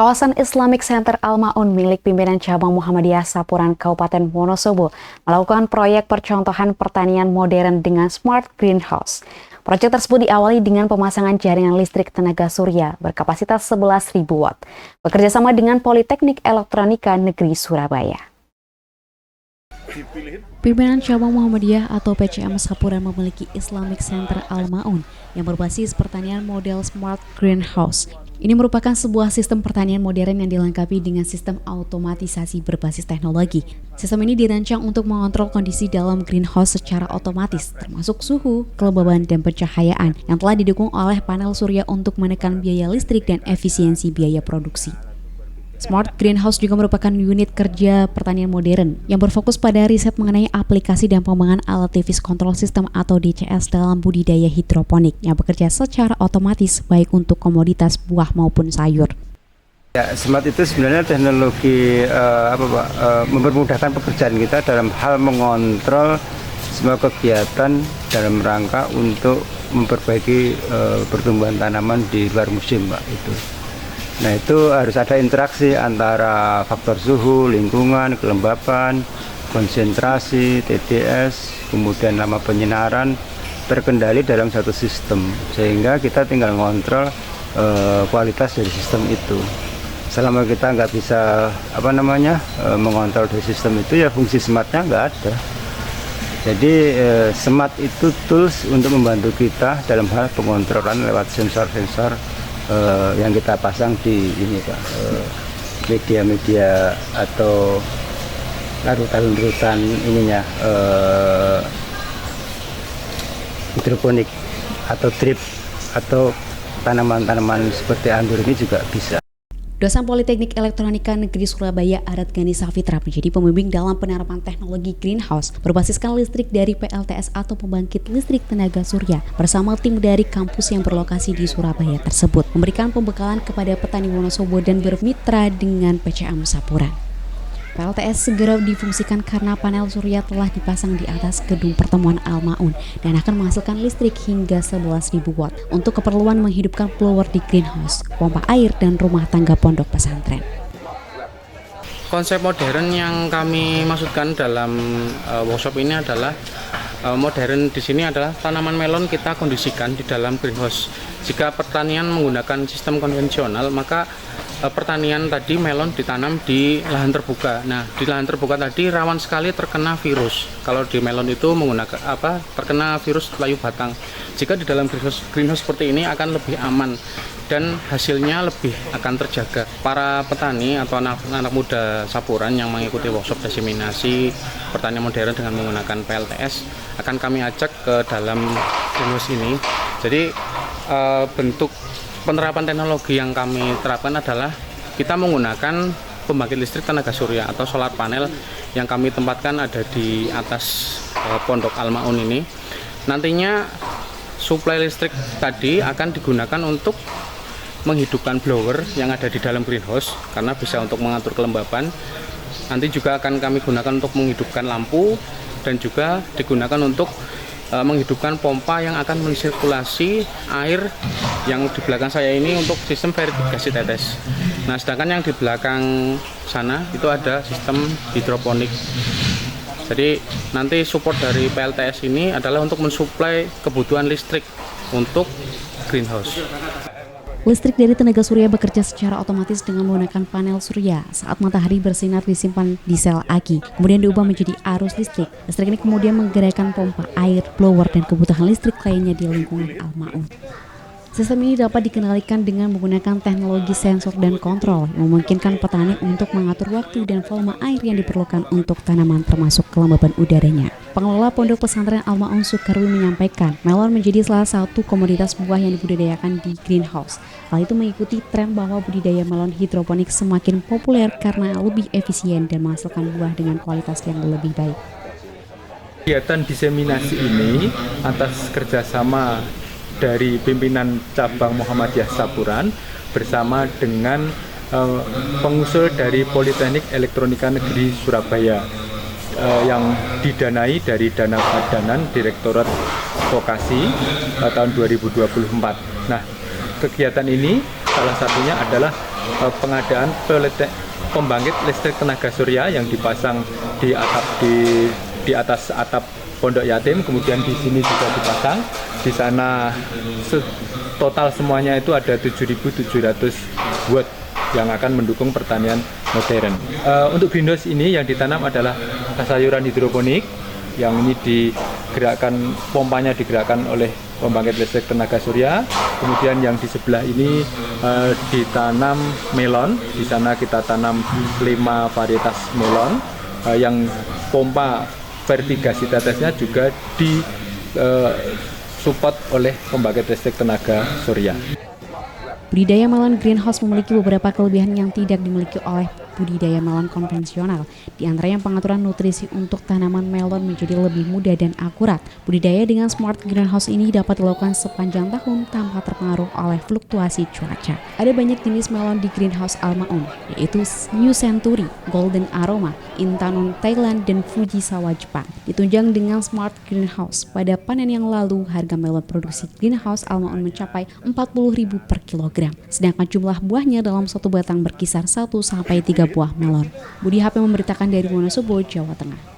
Kawasan Islamic Center Al-Ma'un milik pimpinan cabang Muhammadiyah Sapuran Kabupaten Wonosobo melakukan proyek percontohan pertanian modern dengan Smart Greenhouse. Proyek tersebut diawali dengan pemasangan jaringan listrik tenaga surya berkapasitas 11.000 watt, bekerjasama dengan Politeknik Elektronika Negeri Surabaya. Pimpinan cabang Muhammadiyah atau PCM Sapuran memiliki Islamic Center Al-Ma'un yang berbasis pertanian model Smart Greenhouse. Ini merupakan sebuah sistem pertanian modern yang dilengkapi dengan sistem automatisasi berbasis teknologi. Sistem ini dirancang untuk mengontrol kondisi dalam greenhouse secara otomatis, termasuk suhu, kelembaban, dan pencahayaan, yang telah didukung oleh panel surya untuk menekan biaya listrik dan efisiensi biaya produksi. Smart Greenhouse juga merupakan unit kerja pertanian modern yang berfokus pada riset mengenai aplikasi dan pengembangan alat device control system atau DCS dalam budidaya hidroponik yang bekerja secara otomatis baik untuk komoditas buah maupun sayur. Ya, smart itu sebenarnya teknologi mempermudahkan pekerjaan kita dalam hal mengontrol semua kegiatan dalam rangka untuk memperbaiki pertumbuhan tanaman di luar musim, Pak, itu. Nah, itu harus ada interaksi antara faktor suhu, lingkungan, kelembapan, konsentrasi, TDS, kemudian lama penyinaran terkendali dalam satu sistem, sehingga kita tinggal mengontrol kualitas dari sistem itu. Selama kita nggak bisa mengontrol dari sistem itu, ya fungsi smartnya nggak ada. Jadi smart itu tools untuk membantu kita dalam hal pengontrolan lewat sensor-sensor yang kita pasang di ini, Pak, media-media atau larutan-larutan ininya hidroponik atau drip atau tanaman-tanaman seperti anggur ini juga bisa. Dosen Politeknik Elektronika Negeri Surabaya Arat Gani Safitra menjadi pembimbing dalam penerapan teknologi greenhouse berbasiskan listrik dari PLTS atau pembangkit listrik tenaga surya bersama tim dari kampus yang berlokasi di Surabaya tersebut, memberikan pembekalan kepada petani Wonosobo dan bermitra dengan PCM Sapuran. PLTS segera difungsikan karena panel surya telah dipasang di atas gedung pertemuan Al-Ma'un dan akan menghasilkan listrik hingga 11.000 watt untuk keperluan menghidupkan blower di greenhouse, pompa air, dan rumah tangga pondok pesantren. Konsep modern yang kami maksudkan dalam workshop ini adalah modern di sini adalah tanaman melon kita kondisikan di dalam greenhouse. Jika pertanian menggunakan sistem konvensional, maka pertanian tadi melon ditanam di lahan terbuka. Nah, di lahan terbuka tadi rawan sekali terkena virus. Kalau di melon itu menggunakan terkena virus layu batang. Jika di dalam greenhouse seperti ini akan lebih aman dan hasilnya lebih akan terjaga. Para petani atau anak muda Sapuran yang mengikuti workshop diseminasi pertanian modern dengan menggunakan PLTS akan kami ajak ke dalam greenhouse ini. Jadi bentuk penerapan teknologi yang kami terapkan adalah kita menggunakan pembangkit listrik tenaga surya atau solar panel yang kami tempatkan ada di atas pondok Al-Ma'un ini. Nantinya suplai listrik tadi akan digunakan untuk menghidupkan blower yang ada di dalam greenhouse karena bisa untuk mengatur kelembapan. Nanti juga akan kami gunakan untuk menghidupkan lampu dan juga digunakan untuk menghidupkan pompa yang akan mensirkulasi air yang di belakang saya ini untuk sistem verifikasi tetes. Nah, sedangkan yang di belakang sana itu ada sistem hidroponik. Jadi nanti support dari PLTS ini adalah untuk mensuplai kebutuhan listrik untuk greenhouse. Listrik dari tenaga surya bekerja secara otomatis dengan menggunakan panel surya. Saat matahari bersinar disimpan di sel aki, kemudian diubah menjadi arus listrik. Listrik ini kemudian menggerakkan pompa air, blower, dan kebutuhan listrik lainnya di lingkungan Al-Ma'un. Sistem ini dapat dikendalikan dengan menggunakan teknologi sensor dan kontrol yang memungkinkan petani untuk mengatur waktu dan volume air yang diperlukan untuk tanaman termasuk kelembaban udaranya. Pengelola Pondok Pesantren Al-Ma'un Sukarwi menyampaikan, melon menjadi salah satu komoditas buah yang dibudidayakan di greenhouse. Hal itu mengikuti tren bahwa budidaya melon hidroponik semakin populer karena lebih efisien dan menghasilkan buah dengan kualitas yang lebih baik. Kegiatan diseminasi ini atas kerjasama dari pimpinan cabang Muhammadiyah Sapuran bersama dengan pengusul dari Politeknik Elektronika Negeri Surabaya yang didanai dari dana padanan Direktorat Vokasi tahun 2024. Nah, kegiatan ini salah satunya adalah pengadaan pembangkit listrik tenaga surya yang dipasang di atas atap pondok yatim, kemudian di sini juga dipasang. Di sana total semuanya itu ada 7.700 watt yang akan mendukung pertanian modern. Untuk greenhouse ini yang ditanam adalah sayuran hidroponik, yang ini digerakkan, pompanya digerakkan oleh pembangkit listrik tenaga surya. Kemudian yang di sebelah ini ditanam melon. Di sana kita tanam 5 varietas melon yang pompa vertigasi tetesnya juga support oleh pembangkit listrik tenaga surya. Budidaya melon greenhouse memiliki beberapa kelebihan yang tidak dimiliki oleh budidaya melon konvensional. Di antaranya pengaturan nutrisi untuk tanaman melon menjadi lebih mudah dan akurat. Budidaya dengan smart greenhouse ini dapat dilakukan sepanjang tahun tanpa terpengaruh oleh fluktuasi cuaca. Ada banyak jenis melon di greenhouse Al-Ma'un, yaitu New Century, Golden Aroma, Intanon Thailand, dan Fujisawa Jepang. Ditunjang dengan smart greenhouse, pada panen yang lalu harga melon produksi greenhouse Al-Ma'un mencapai 40.000 per kilogram. Sedangkan jumlah buahnya dalam satu batang berkisar 1-3 buah melon. Budi HP memberitakan dari Wonosobo, Jawa Tengah.